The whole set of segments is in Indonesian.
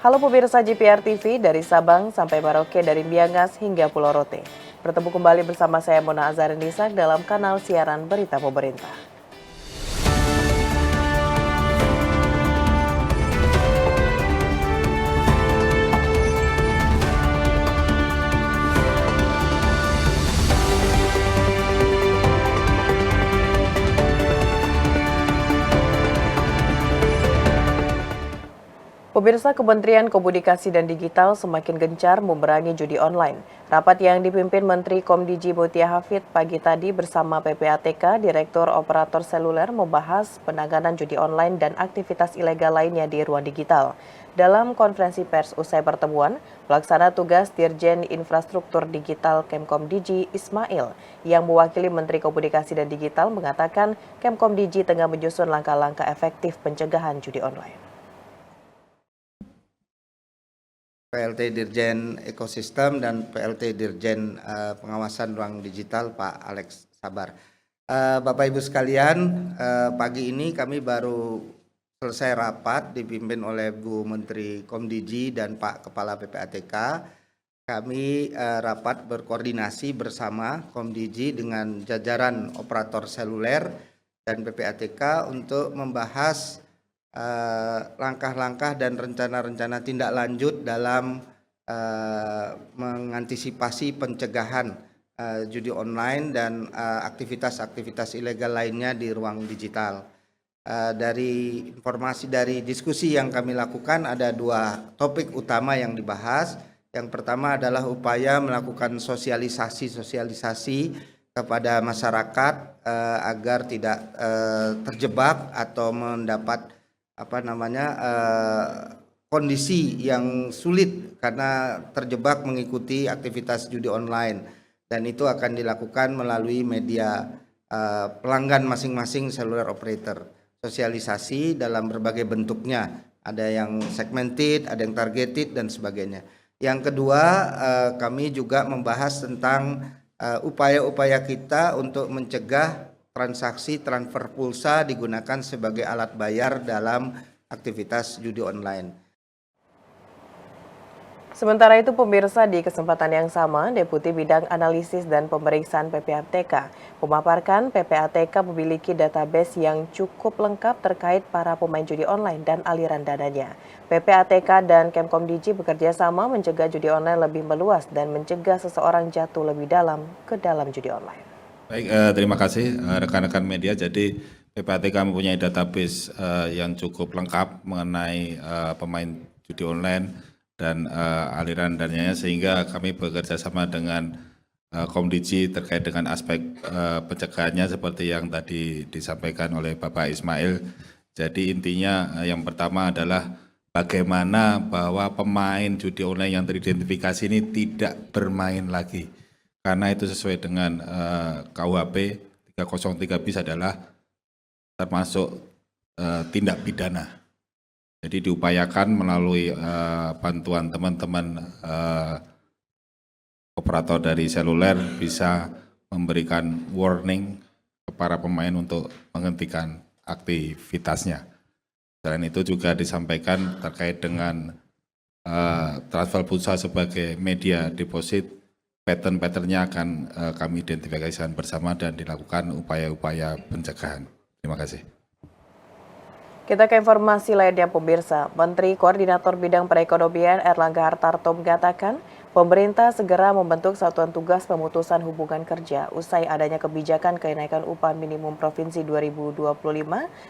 Halo pemirsa GPR TV dari Sabang sampai Merauke, dari Miangas hingga Pulau Rote. Bertemu kembali bersama saya Mona Azharinisa dalam kanal siaran Berita Pemerintah. Pemirsa, Kementerian Komunikasi dan Digital semakin gencar memerangi judi online. Rapat yang dipimpin Menteri Komdiji Mutia Hafid pagi tadi bersama PPATK, Direktur Operator Seluler, membahas penanganan judi online dan aktivitas ilegal lainnya di ruang digital. Dalam konferensi pers usai pertemuan, pelaksana tugas Dirjen Infrastruktur Digital Kemkomdiji Ismail yang mewakili Menteri Komunikasi dan Digital mengatakan Kemkomdiji tengah menyusun langkah-langkah efektif pencegahan judi online. PLT Dirjen Ekosistem dan PLT Dirjen Pengawasan Ruang Digital Pak Alex Sabar. Bapak Ibu sekalian, pagi ini kami baru selesai rapat dipimpin oleh Bu Menteri Komdiji dan Pak Kepala PPATK. Kami rapat berkoordinasi bersama Komdiji dengan jajaran operator seluler dan PPATK untuk membahas langkah-langkah dan rencana-rencana tindak lanjut dalam mengantisipasi pencegahan judi online dan aktivitas-aktivitas ilegal lainnya di ruang digital. Dari informasi dari diskusi yang kami lakukan, ada dua topik utama yang dibahas. Yang pertama adalah upaya melakukan sosialisasi kepada masyarakat agar tidak terjebak atau mendapat kondisi yang sulit karena terjebak mengikuti aktivitas judi online, dan itu akan dilakukan melalui media pelanggan masing-masing seluler operator. Sosialisasi dalam berbagai bentuknya, ada yang segmented, ada yang targeted dan sebagainya. Yang kedua, kami juga membahas tentang upaya-upaya kita untuk mencegah transaksi transfer pulsa digunakan sebagai alat bayar dalam aktivitas judi online. Sementara itu pemirsa, di kesempatan yang sama, Deputi Bidang Analisis dan Pemeriksaan PPATK memaparkan PPATK memiliki database yang cukup lengkap terkait para pemain judi online dan aliran dananya. PPATK dan Kemkomdiji bekerja sama mencegah judi online lebih meluas dan mencegah seseorang jatuh lebih dalam ke dalam judi online. Baik, terima kasih rekan-rekan media. Jadi PPATK mempunyai database yang cukup lengkap mengenai pemain judi online dan aliran dananya, sehingga kami bekerja sama dengan Komdiji terkait dengan aspek pencegahannya seperti yang tadi disampaikan oleh Bapak Ismail. Jadi intinya yang pertama adalah bagaimana bahwa pemain judi online yang teridentifikasi ini tidak bermain lagi. Karena itu sesuai dengan KUHP 303 bis adalah termasuk tindak pidana. Jadi diupayakan melalui bantuan teman-teman operator dari seluler bisa memberikan warning kepada pemain untuk menghentikan aktivitasnya. Selain itu juga disampaikan terkait dengan transfer pulsa sebagai media deposit. Pattern-patternnya akan kami identifikasikan bersama dan dilakukan upaya-upaya pencegahan. Terima kasih. Kita ke informasi lainnya pemirsa. Menteri Koordinator Bidang Perekonomian Erlangga Hartarto mengatakan pemerintah segera membentuk satuan tugas pemutusan hubungan kerja usai adanya kebijakan kenaikan upah minimum provinsi 2025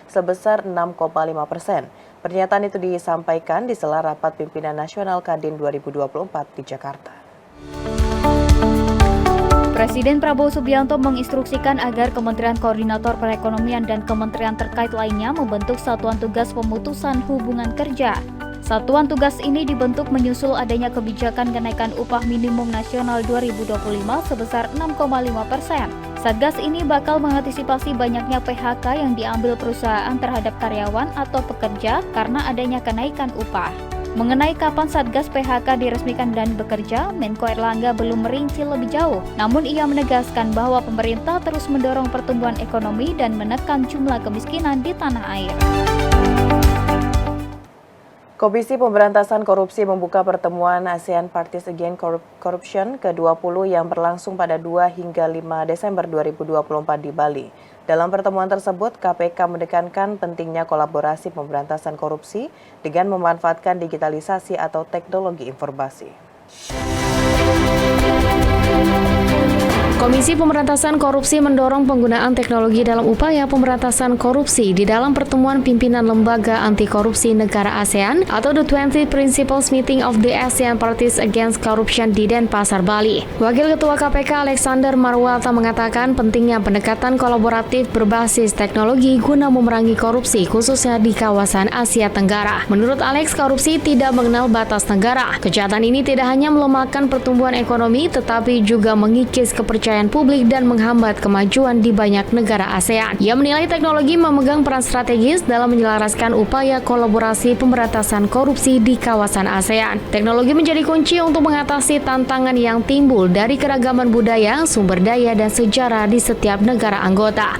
sebesar 6,5%. Pernyataan itu disampaikan di sela rapat pimpinan nasional Kadin 2024 di Jakarta. Presiden Prabowo Subianto menginstruksikan agar Kementerian Koordinator Perekonomian dan kementerian terkait lainnya membentuk Satuan Tugas Pemutusan Hubungan Kerja. Satuan tugas ini dibentuk menyusul adanya kebijakan kenaikan upah minimum nasional 2025 sebesar 6,5%. Satgas ini bakal mengantisipasi banyaknya PHK yang diambil perusahaan terhadap karyawan atau pekerja karena adanya kenaikan upah. Mengenai kapan Satgas PHK diresmikan dan bekerja, Menko Erlangga belum merinci lebih jauh. Namun ia menegaskan bahwa pemerintah terus mendorong pertumbuhan ekonomi dan menekan jumlah kemiskinan di tanah air. Komisi Pemberantasan Korupsi membuka pertemuan ASEAN Parties Against Corruption ke-20 yang berlangsung pada 2 hingga 5 Desember 2024 di Bali. Dalam pertemuan tersebut, KPK menekankan pentingnya kolaborasi pemberantasan korupsi dengan memanfaatkan digitalisasi atau teknologi informasi. Komisi Pemberantasan Korupsi mendorong penggunaan teknologi dalam upaya pemberantasan korupsi di dalam pertemuan pimpinan lembaga anti korupsi negara ASEAN atau The 20 Principles Meeting of the ASEAN Parties Against Corruption di Denpasar, Bali. Wakil Ketua KPK Alexander Marwata mengatakan pentingnya pendekatan kolaboratif berbasis teknologi guna memerangi korupsi khususnya di kawasan Asia Tenggara. Menurut Alex, korupsi tidak mengenal batas negara. Kejahatan ini tidak hanya melemahkan pertumbuhan ekonomi tetapi juga mengikis kepercayaan publik dan menghambat kemajuan di banyak negara ASEAN. Ia menilai teknologi memegang peran strategis dalam menyelaraskan upaya kolaborasi pemberantasan korupsi di kawasan ASEAN. Teknologi menjadi kunci untuk mengatasi tantangan yang timbul dari keragaman budaya, sumber daya, dan sejarah di setiap negara anggota.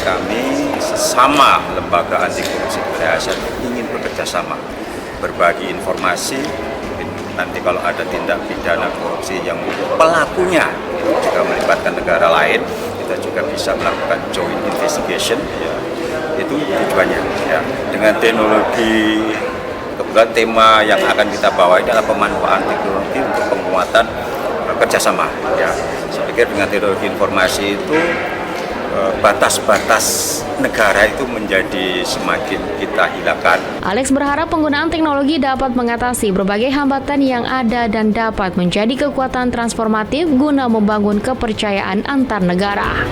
Kami sesama lembaga anti korupsi negara ASEAN ingin bekerja sama, berbagi informasi. Nanti kalau ada tindak pidana korupsi yang pelakunya juga melibatkan negara lain, kita juga bisa melakukan joint investigation, ya. Itu tujuannya. Ya. Dengan teknologi, kebetulan tema yang akan kita bawa ini adalah pemanfaatan teknologi untuk penguatan kerjasama. Ya. Saya pikir dengan teknologi informasi itu batas-batas negara itu menjadi semakin kita hilangkan. Alex berharap penggunaan teknologi dapat mengatasi berbagai hambatan yang ada dan dapat menjadi kekuatan transformatif guna membangun kepercayaan antar negara.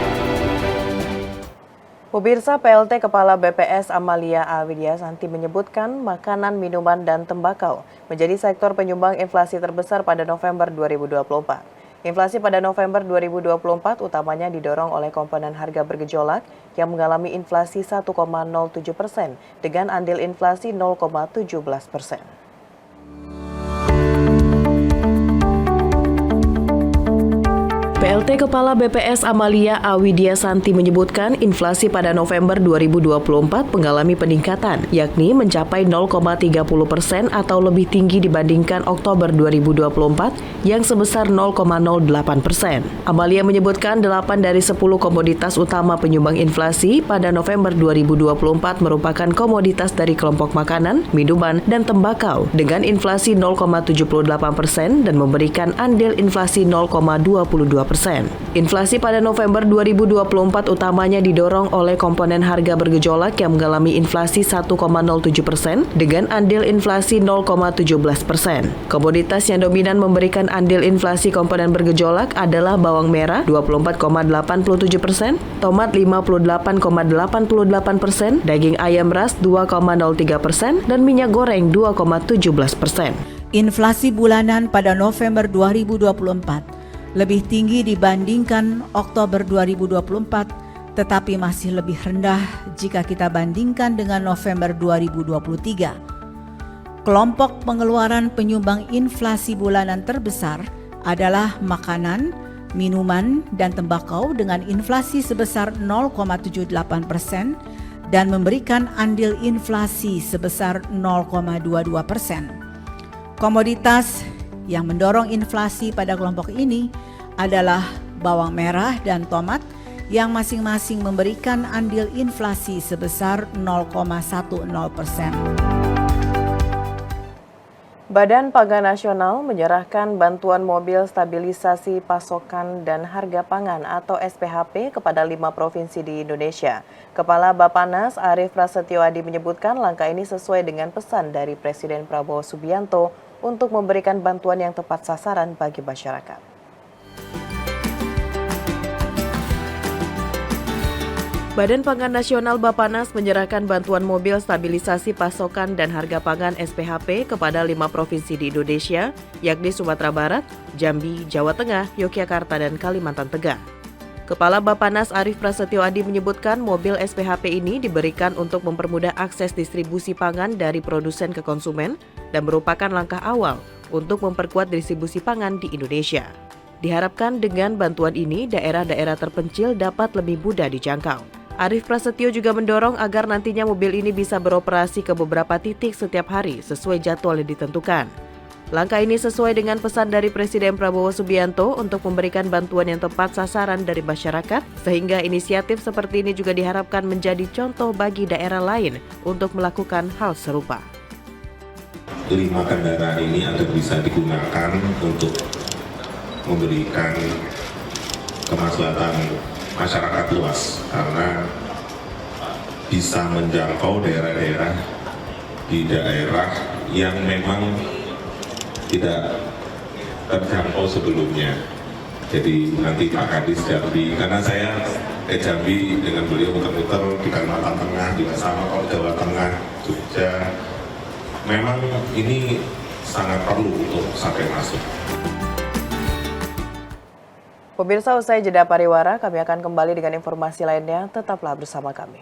Pemirsa, PLT Kepala BPS Amalia A. Widyasanti menyebutkan makanan, minuman, dan tembakau menjadi sektor penyumbang inflasi terbesar pada November 2024. Inflasi pada November 2024 utamanya didorong oleh komponen harga bergejolak yang mengalami inflasi 1,07% dengan andil inflasi 0,17%. PLT Kepala BPS Amalia A. Widyasanti menyebutkan inflasi pada November 2024 mengalami peningkatan, yakni mencapai 0,30% atau lebih tinggi dibandingkan Oktober 2024 yang sebesar 0,08%. Amalia menyebutkan 8 dari 10 komoditas utama penyumbang inflasi pada November 2024 merupakan komoditas dari kelompok makanan, minuman, dan tembakau dengan inflasi 0,78% dan memberikan andil inflasi 0,22%. Inflasi pada November 2024 utamanya didorong oleh komponen harga bergejolak yang mengalami inflasi 1,07% dengan andil inflasi 0,17%. Komoditas yang dominan memberikan andil inflasi komponen bergejolak adalah bawang merah 24,87%, tomat 58,88%, daging ayam ras 2,03%, dan minyak goreng 2,17%. Inflasi bulanan pada November 2024 lebih tinggi dibandingkan Oktober 2024, tetapi masih lebih rendah jika kita bandingkan dengan November 2023. Kelompok pengeluaran penyumbang inflasi bulanan terbesar adalah makanan, minuman, dan tembakau dengan inflasi sebesar 0,78% dan memberikan andil inflasi sebesar 0,22%. Komoditas yang mendorong inflasi pada kelompok ini adalah bawang merah dan tomat yang masing-masing memberikan andil inflasi sebesar 0,10%. Badan Pangan Nasional menyerahkan bantuan mobil stabilisasi pasokan dan harga pangan atau SPHP kepada 5 provinsi di Indonesia. Kepala Bappenas Arief Prasetyo Adi menyebutkan langkah ini sesuai dengan pesan dari Presiden Prabowo Subianto untuk memberikan bantuan yang tepat sasaran bagi masyarakat. Badan Pangan Nasional Bappenas menyerahkan bantuan mobil stabilisasi pasokan dan harga pangan SPHP kepada 5 provinsi di Indonesia, yakni Sumatera Barat, Jambi, Jawa Tengah, Yogyakarta, dan Kalimantan Tengah. Kepala Bappenas Arief Prasetyo Adi menyebutkan mobil SPHP ini diberikan untuk mempermudah akses distribusi pangan dari produsen ke konsumen dan merupakan langkah awal untuk memperkuat distribusi pangan di Indonesia. Diharapkan dengan bantuan ini, daerah-daerah terpencil dapat lebih mudah dijangkau. Arief Prasetyo juga mendorong agar nantinya mobil ini bisa beroperasi ke beberapa titik setiap hari sesuai jadwal yang ditentukan. Langkah ini sesuai dengan pesan dari Presiden Prabowo Subianto untuk memberikan bantuan yang tepat sasaran dari masyarakat, sehingga inisiatif seperti ini juga diharapkan menjadi contoh bagi daerah lain untuk melakukan hal serupa. 5 kendaraan ini agar bisa digunakan untuk memberikan kemaslahatan masyarakat luas, karena bisa menjangkau daerah-daerah di daerah yang memang tidak terjangkau sebelumnya. Jadi nanti Pak Kadis Jambi, karena saya ke Jambi dengan beliau muter-muter di Kalimantan Tengah, juga sama kalau Jawa Tengah, Jogja, memang ini sangat perlu untuk sampai masuk. Pemirsa, usai jeda pariwara, kami akan kembali dengan informasi lainnya. Tetaplah bersama kami.